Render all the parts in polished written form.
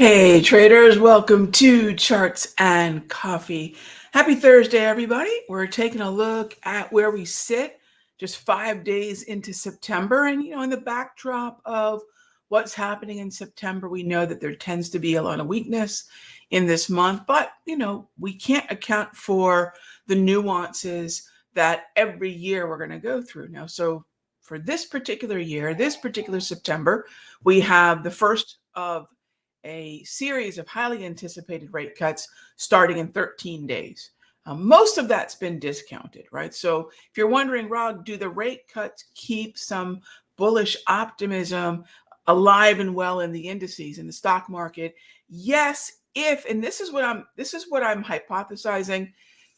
Hey traders, welcome to Charts and Coffee. Happy Thursday, everybody. We're taking a look at where we sit just 5 days into September. And, in the backdrop of what's happening in September, we know that there tends to be a lot of weakness in this month. But, we can't account for the nuances that every year we're going to go through now. So for this particular year, this particular September, we have the first of a series of highly anticipated rate cuts starting in 13 days. Most of that's been discounted, right? So if you're wondering, Rod, do the rate cuts keep some bullish optimism alive and well in the indices in the stock market? Yes, and this is what I'm hypothesizing.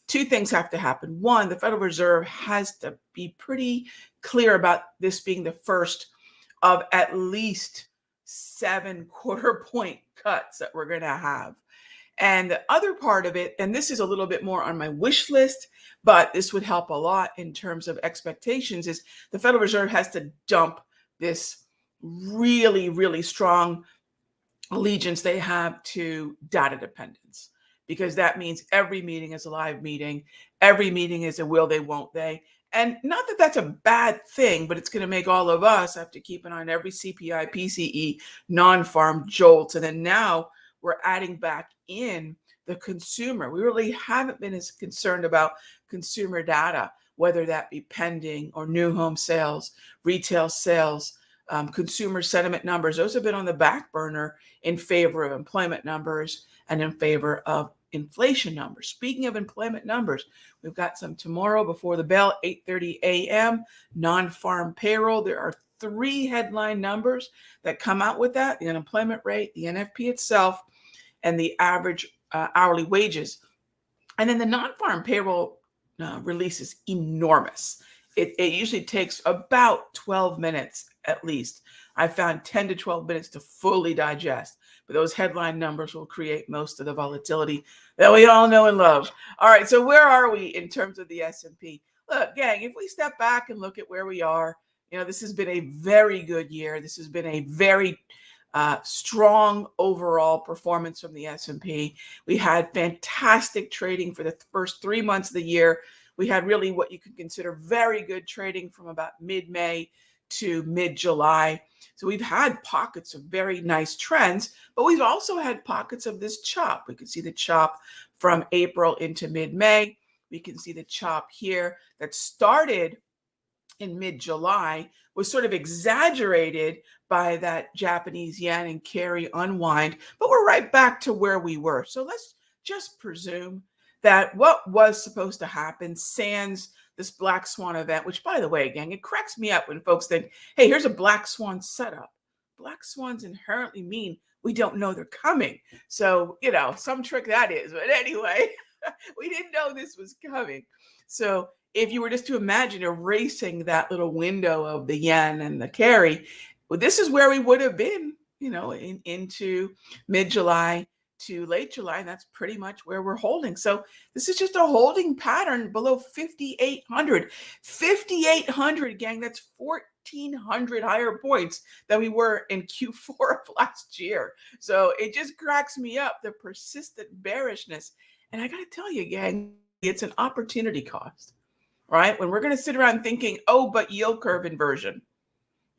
Two things have to happen. One, the Federal Reserve has to be pretty clear about this being the first of at least 7 quarter-point cuts that we're going to have. And the other part of it, and this is a little bit more on my wish list, but this would help a lot in terms of expectations, is the Federal Reserve has to dump this really, really strong allegiance they have to data dependence, because that means every meeting is a live meeting. Every meeting is a will they, won't they. And not that that's a bad thing, but it's going to make all of us have to keep an eye on every CPI, PCE, non-farm jolts. And then now we're adding back in the consumer. We really haven't been as concerned about consumer data, whether that be pending or new home sales, retail sales, consumer sentiment numbers. Those have been on the back burner in favor of employment numbers and in favor of inflation numbers. Speaking of employment numbers, we've got some tomorrow before the bell, 8:30 a.m., non-farm payroll. There are 3 headline numbers that come out with that: the unemployment rate, the NFP itself, and the average hourly wages. And then the non-farm payroll release is enormous. It usually takes about 12 minutes at least. I found 10 to 12 minutes to fully digest, but those headline numbers will create most of the volatility that we all know and love. All right, so where are we in terms of the S&P? Look, gang, if we step back and look at where we are, this has been a very good year. This has been a very strong overall performance from the S&P. We had fantastic trading for the first 3 months of the year. We had really what you could consider very good trading from about mid-May to mid-July. So we've had pockets of very nice trends, but we've also had pockets of this chop. We could see the chop from April into mid-May. We can see the chop here that started in mid-July, was sort of exaggerated by that Japanese yen and carry unwind, but we're right back to where we were. So let's just presume that what was supposed to happen, sans this black swan event, which, by the way, gang, it cracks me up when folks think, hey, here's a black swan setup. Black swans inherently mean we don't know they're coming. So, some trick that is. But anyway, we didn't know this was coming. So if you were just to imagine erasing that little window of the yen and the carry, well, this is where we would have been, into mid-July to late July, and that's pretty much where we're holding. So this is just a holding pattern below 5,800. 5,800, gang, that's 1,400 higher points than we were in Q4 of last year. So it just cracks me up, the persistent bearishness. And I got to tell you, gang, it's an opportunity cost, right? When we're going to sit around thinking, oh, but yield curve inversion.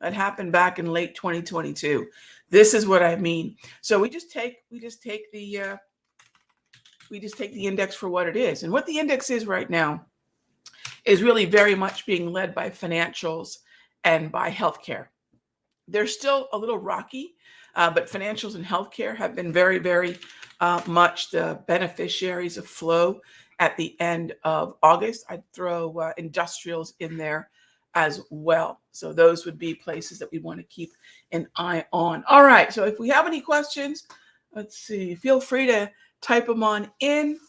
That happened back in late 2022. This is what I mean. So we just take the index for what it is. And what the index is right now is really very much being led by financials and by healthcare. They're still a little rocky, but financials and healthcare have been very, very much the beneficiaries of flow at the end of August. I'd throw industrials in there as well. So those would be places that we want to keep an eye on. All right. So if we have any questions, let's see, feel free to type them on in.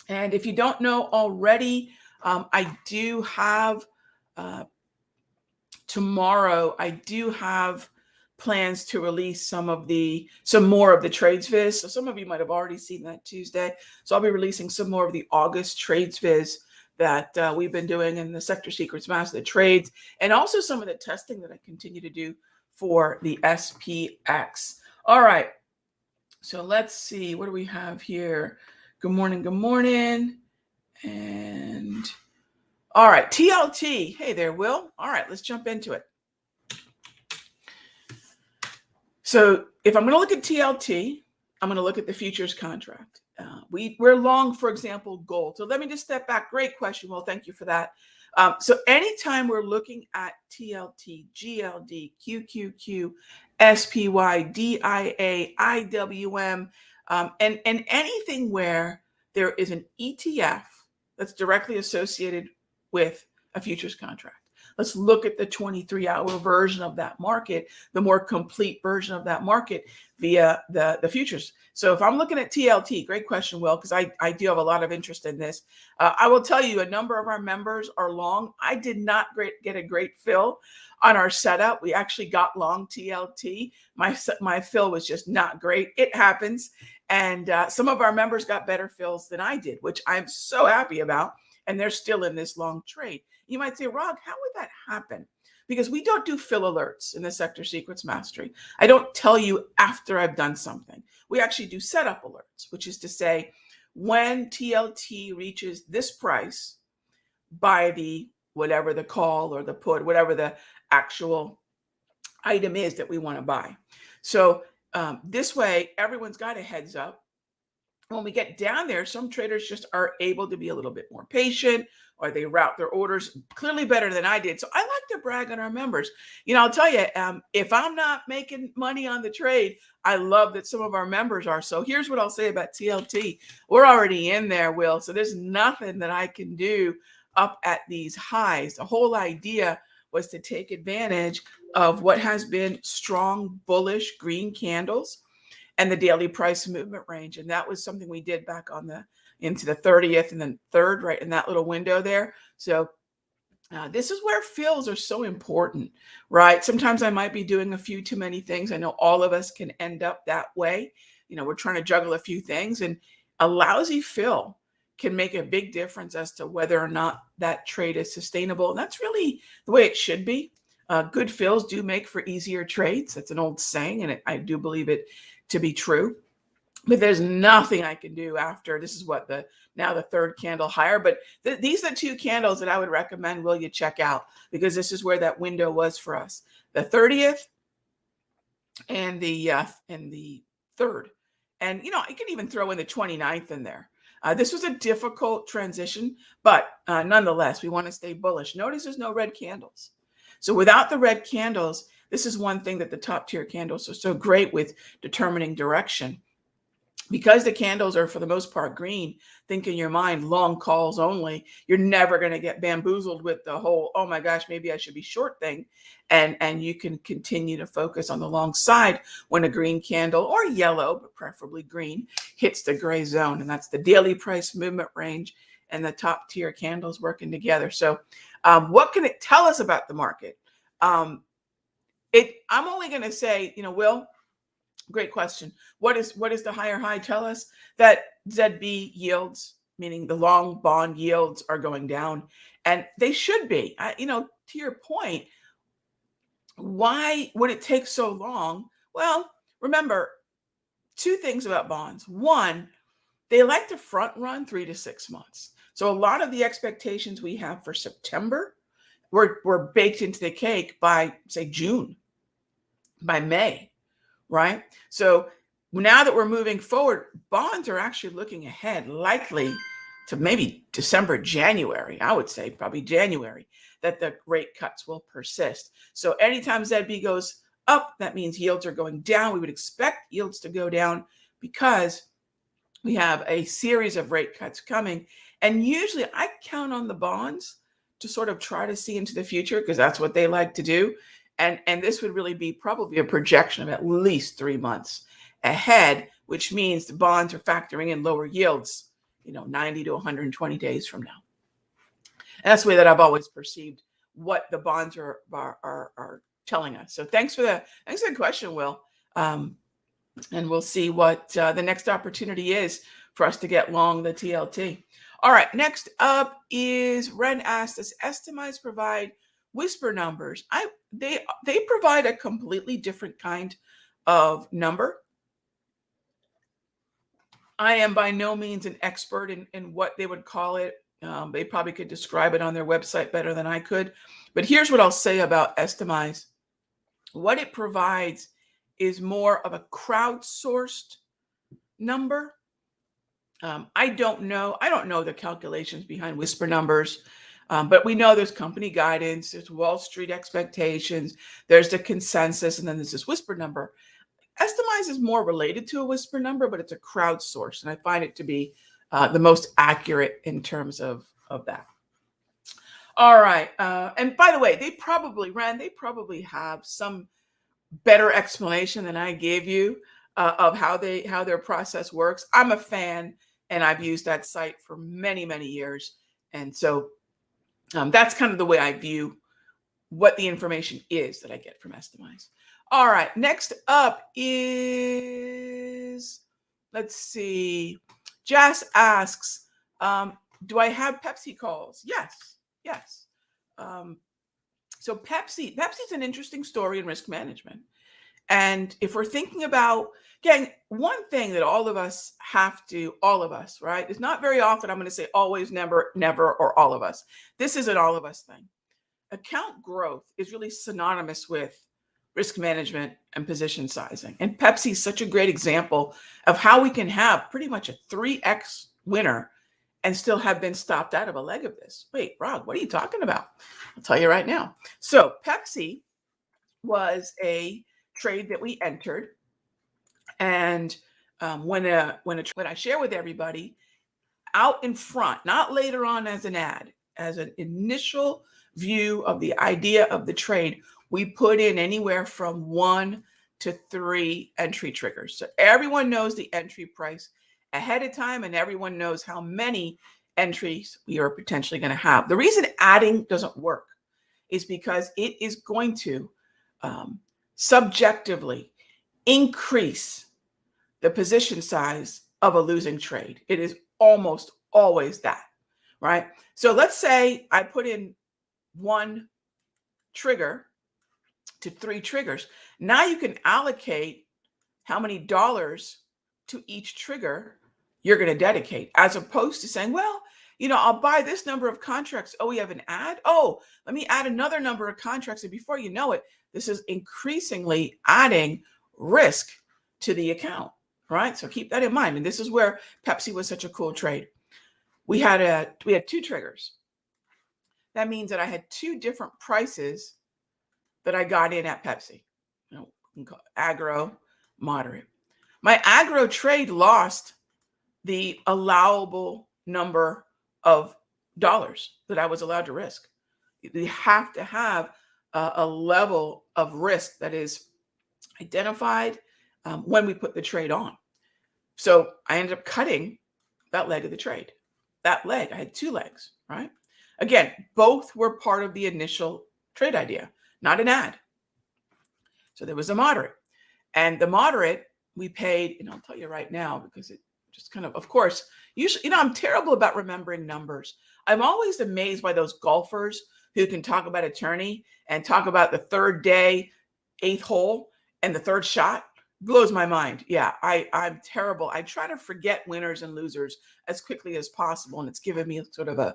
And if you don't know already, I do have tomorrow, I do have plans to release some more of the trades viz. So some of you might have already seen that Tuesday. So I'll be releasing some more of the August trades viz that we've been doing in the Sector Secrets Master the Trades, and also some of the testing that I continue to do for the SPX. All right. So let's see, what do we have here? Good morning, good morning. And all right, TLT. Hey there, Will. All right, let's jump into it. So if I'm going to look at TLT, I'm going to look at the futures contract. We're long, for example, gold. So let me just step back. Great question. Well, thank you for that. So anytime we're looking at TLT, GLD, QQQ, SPY, DIA, IWM, and anything where there is an ETF that's directly associated with a futures contract. Let's look at the 23-hour version of that market, the more complete version of that market via the futures. So if I'm looking at TLT, great question, Will, because I do have a lot of interest in this. I will tell you a number of our members are long. I did not get a great fill on our setup. We actually got long TLT. My fill was just not great. It happens. And some of our members got better fills than I did, which I'm so happy about. And they're still in this long trade. You might say, Rog, how would that happen? Because we don't do fill alerts in the Sector Secrets Mastery. I don't tell you after I've done something. We actually do setup alerts, which is to say, when TLT reaches this price by the whatever the call or the put, whatever the actual item is that we want to buy. So this way, everyone's got a heads up. When we get down there, some traders just are able to be a little bit more patient, or they route their orders clearly better than I did. So I like to brag on our members. I'll tell you, if I'm not making money on the trade, I love that some of our members are. So here's what I'll say about TLT. We're already in there, Will. So there's nothing that I can do up at these highs. The whole idea was to take advantage of what has been strong, bullish green candles and the daily price movement range. And that was something we did back into the 30th and then third, right in that little window there. So this is where fills are so important, right? Sometimes I might be doing a few too many things. I know all of us can end up that way. We're trying to juggle a few things, and a lousy fill can make a big difference as to whether or not that trade is sustainable. And that's really the way it should be. Good fills do make for easier trades. That's an old saying, and I do believe it to be true. But there's nothing I can do after. This is what now the third candle higher. But these are the two candles that I would recommend, Will, you check out, because this is where that window was for us. The 30th and the third. And, I can even throw in the 29th in there. This was a difficult transition, but nonetheless, we want to stay bullish. Notice there's no red candles. So without the red candles, this is one thing that the top tier candles are so great with determining direction. Because the candles are, for the most part, green, think in your mind, long calls only. You're never going to get bamboozled with the whole, oh my gosh, maybe I should be short thing. And you can continue to focus on the long side when a green candle, or yellow, but preferably green, hits the gray zone. And that's the daily price movement range and the top tier candles working together. So what can it tell us about the market? I'm only going to say, Will, great question. What is the higher high tell us? That ZB yields, meaning the long bond yields, are going down, and they should be. To your point, why would it take so long? Well, remember two things about bonds. One, they like to front run 3 to 6 months. So a lot of the expectations we have for September were baked into the cake by, say, June, by May. Right? So now that we're moving forward, bonds are actually looking ahead, likely to maybe December, January. I would say probably January, that the rate cuts will persist. So anytime ZB goes up, that means yields are going down. We would expect yields to go down because we have a series of rate cuts coming. And usually I count on the bonds to sort of try to see into the future, because that's what they like to do. And this would really be probably a projection of at least 3 months ahead, which means the bonds are factoring in lower yields, 90 to 120 days from now. And that's the way that I've always perceived what the bonds are telling us. So thanks for the question, Will. And we'll see what the next opportunity is for us to get long the TLT. All right, next up is Ren asked, does Estimize provide whisper numbers? They provide a completely different kind of number. I am by no means an expert in what they would call it. They probably could describe it on their website better than I could. But here's what I'll say about Estimize. What it provides is more of a crowdsourced number. I don't know the calculations behind whisper numbers, but we know there's company guidance, there's Wall Street expectations, there's the consensus, and then there's this whisper number. Estimize is more related to a whisper number, but it's a crowdsourced, and I find it to be the most accurate in terms of that. All right, and by the way, they probably have some better explanation than I gave you of how their process works. I'm a fan, and I've used that site for many years, and so that's kind of the way I view what the information is that I get from Estimize. All right, next up is, let's see, Jess asks, do I have Pepsi calls? Yes. So Pepsi's an interesting story in risk management. And if we're thinking about, again, one thing that all of us, right? It's not very often I'm going to say always, never, or all of us. This is an all of us thing. Account growth is really synonymous with risk management and position sizing. And Pepsi is such a great example of how we can have pretty much a 3x winner and still have been stopped out of a leg of this. Wait, Rog, what are you talking about? I'll tell you right now. So Pepsi was a trade that we entered. And when I share with everybody, out in front, not later on as an ad, as an initial view of the idea of the trade, we put in anywhere from 1 to 3 entry triggers. So everyone knows the entry price ahead of time, and everyone knows how many entries we are potentially going to have. The reason adding doesn't work is because it is going to subjectively increase the position size of a losing trade. It is almost always that, right? So let's say I put in 1 trigger to 3 triggers. Now you can allocate how many dollars to each trigger you're going to dedicate, as opposed to saying, well, I'll buy this number of contracts. Oh, we have an ad. Oh, let me add another number of contracts. And before you know it, this is increasingly adding risk to the account, right? So keep that in mind. And this is where Pepsi was such a cool trade. We had 2 triggers. That means that I had 2 different prices that I got in at Pepsi. Aggro, moderate. My aggro trade lost the allowable number of dollars that I was allowed to risk. You have to have a level of risk that is identified when we put the trade on. So I ended up cutting that leg of the trade. That leg, I had 2 legs, right? Again, both were part of the initial trade idea, not an ad. So there was a moderate. And the moderate, we paid, and I'll tell you right now, because it just kind of course, usually, I'm terrible about remembering numbers. I'm always amazed by those golfers who can talk about a tourney and talk about the 3rd day, 8th hole, and the 3rd shot. Blows my mind. Yeah, I'm terrible. I try to forget winners and losers as quickly as possible, and it's given me sort of a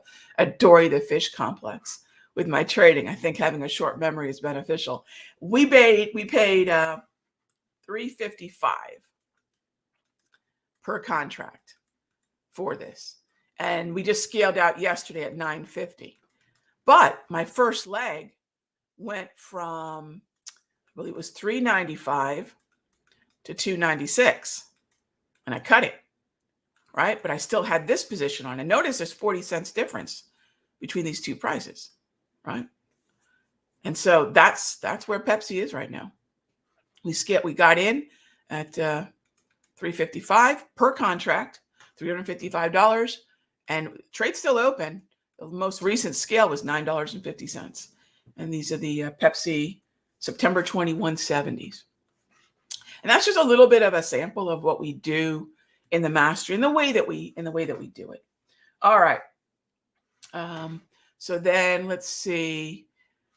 Dory the fish complex with my trading. I think having a short memory is beneficial. We paid $355 per contract for this, and we just scaled out yesterday at $950. But my first leg went from, I believe it was $395 to $296, and I cut it, right? But I still had this position on, and notice there's 40 cents difference between these 2 prices, right? And so that's where Pepsi is right now. We got in at $355 per contract, $355, and trade's still open. The most recent scale was $9.50, and these are the Pepsi September 21 70s. And that's just a little bit of a sample of what we do in the mastery, in the way that we do it. All right. So then let's see.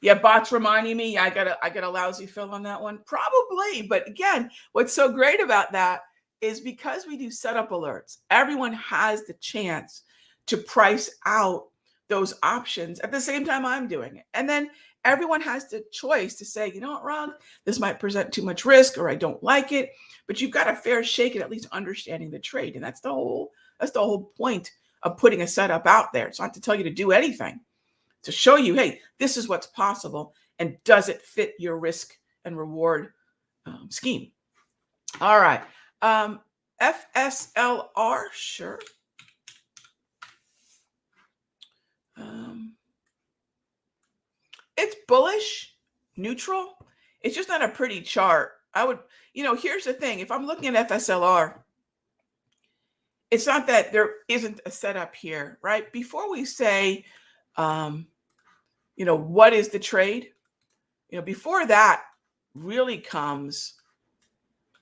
Yeah, bots reminding me I got a lousy fill on that one. Probably, but again, what's so great about that is because we do setup alerts, everyone has the chance to price out those options at the same time I'm doing it. And then everyone has the choice to say, you know what, Ron, this might present too much risk or I don't like it, but you've got a fair shake at least understanding the trade. And that's the whole point of putting a setup out there. It's not to tell you to do anything, to show you, hey, this is what's possible and does it fit your risk and reward scheme. All right. FSLR, sure. It's bullish, neutral. It's just not a pretty chart. Here's the thing. If I'm looking at FSLR, it's not that there isn't a setup here, right? Before we say, what is the trade? Before that really comes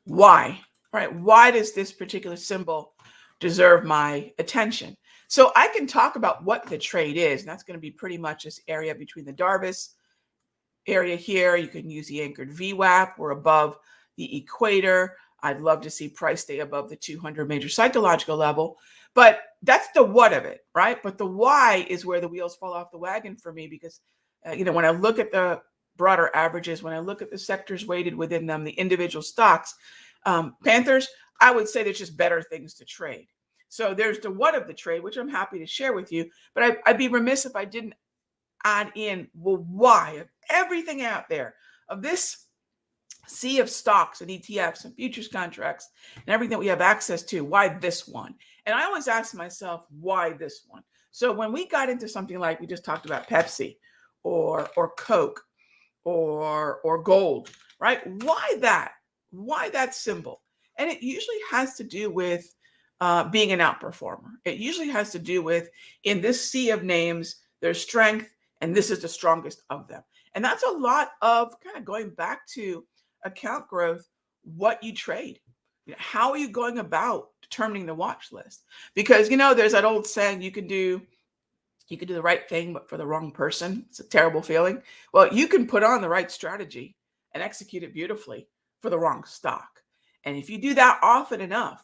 why, right? Why does this particular symbol deserve my attention? So I can talk about what the trade is, and that's going to be pretty much this area between the Darvis area here. You can use the anchored VWAP. We're above the equator. I'd love to see price stay above the 200 major psychological level, but that's the what of it, right? But the why is where the wheels fall off the wagon for me, because when I look at the broader averages, when I look at the sectors weighted within them, the individual stocks, Panthers, I would say there's just better things to trade. So there's the what of the trade, which I'm happy to share with you, but I'd be remiss if I didn't add in, well, why of everything out there, of this sea of stocks and ETFs and futures contracts and everything that we have access to, why this one? And I always ask myself, why this one? So when we got into something like we just talked about Pepsi or Coke or gold, right? Why that? Why that symbol? And it usually has to do with being an outperformer. It usually has to do with, in this sea of names, there's strength, and this is the strongest of them. And that's a lot of kind of going back to account growth, what you trade. How are you going about determining the watch list? Because, there's that old saying, you can do the right thing, but for the wrong person. It's a terrible feeling. Well, you can put on the right strategy and execute it beautifully for the wrong stock. And if you do that often enough,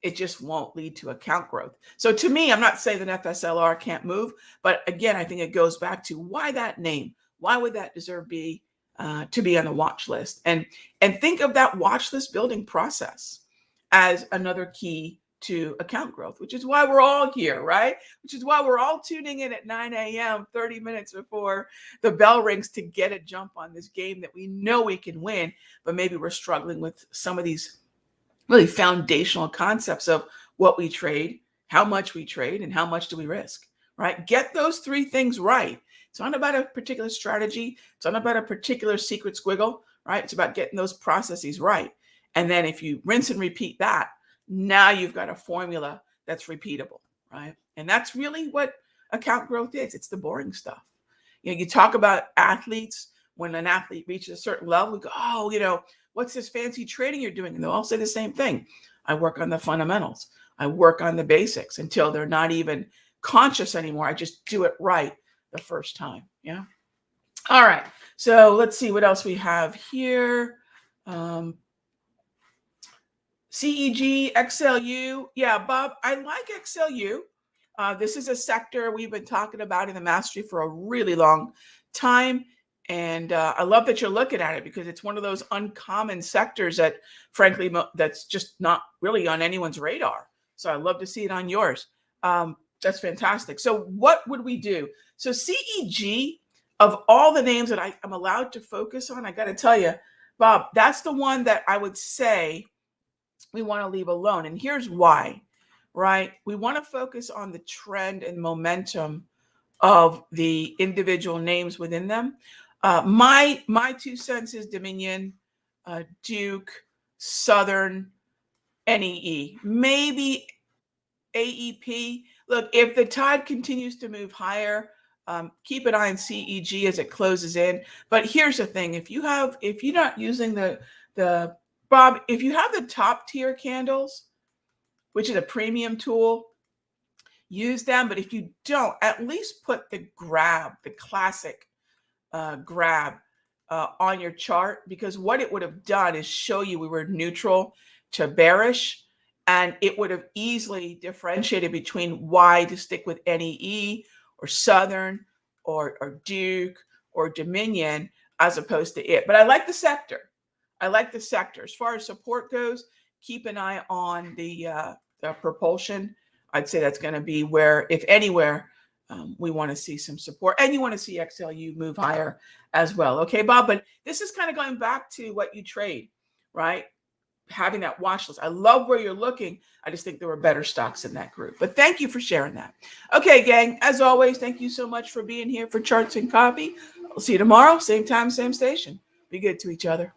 it just won't lead to account growth. So to me, I'm not saying that FSLR can't move, but again, I think it goes back to why that name. Why would that deserve to be on the watch list? And think of that watch list building process as another key to account growth, which is why we're all here, right? Which is why we're all tuning in at 9 a.m., 30 minutes before the bell rings, to get a jump on this game that we know we can win, but maybe we're struggling with some of these really foundational concepts of what we trade, how much we trade, and how much do we risk, right? Get those three things right. It's not about a particular strategy. It's not about a particular secret squiggle, right? It's about getting those processes right. And then if you rinse and repeat that, now you've got a formula that's repeatable, right? And that's really what account growth is. It's the boring stuff. You talk about athletes. When an athlete reaches a certain level, we go, oh, what's this fancy trading you're doing? And they'll all say the same thing. I work on the fundamentals. I work on the basics until they're not even conscious anymore. I just do it right the first time. Yeah. All right. So let's see what else we have here. CEG, XLU. Yeah, Bob, I like XLU. This is a sector we've been talking about in the mastery for a really long time. And I love that you're looking at it, because it's one of those uncommon sectors that, frankly, that's just not really on anyone's radar. So I love to see it on yours. That's fantastic. So what would we do? So CEG, of all the names that I'm allowed to focus on, I got to tell you, Bob, that's the one that I would say we want to leave alone. And here's why, right? We want to focus on the trend and momentum of the individual names within them. My 2 cents is Dominion, Duke, Southern, NEE, maybe AEP. Look, if the tide continues to move higher, keep an eye on CEG as it closes in. But here's the thing: if you're not using the Bob, if you have the top tier candles, which is a premium tool, use them. But if you don't, at least put the classic grab on your chart, because what it would have done is show you we were neutral to bearish. And it would have easily differentiated between why to stick with NEE or Southern or Duke or Dominion as opposed to it. But I like the sector. I like the sector. As far as support goes, keep an eye on the propulsion. I'd say that's going to be where, if anywhere, we want to see some support. And you want to see XLU move higher as well. Okay, Bob? But this is kind of going back to what you trade, right? Having that watch list. I love where you're looking. I just think there were better stocks in that group. But thank you for sharing that. Okay, gang, as always, thank you so much for being here for Charts and Coffee. I'll see you tomorrow, same time, same station. Be good to each other.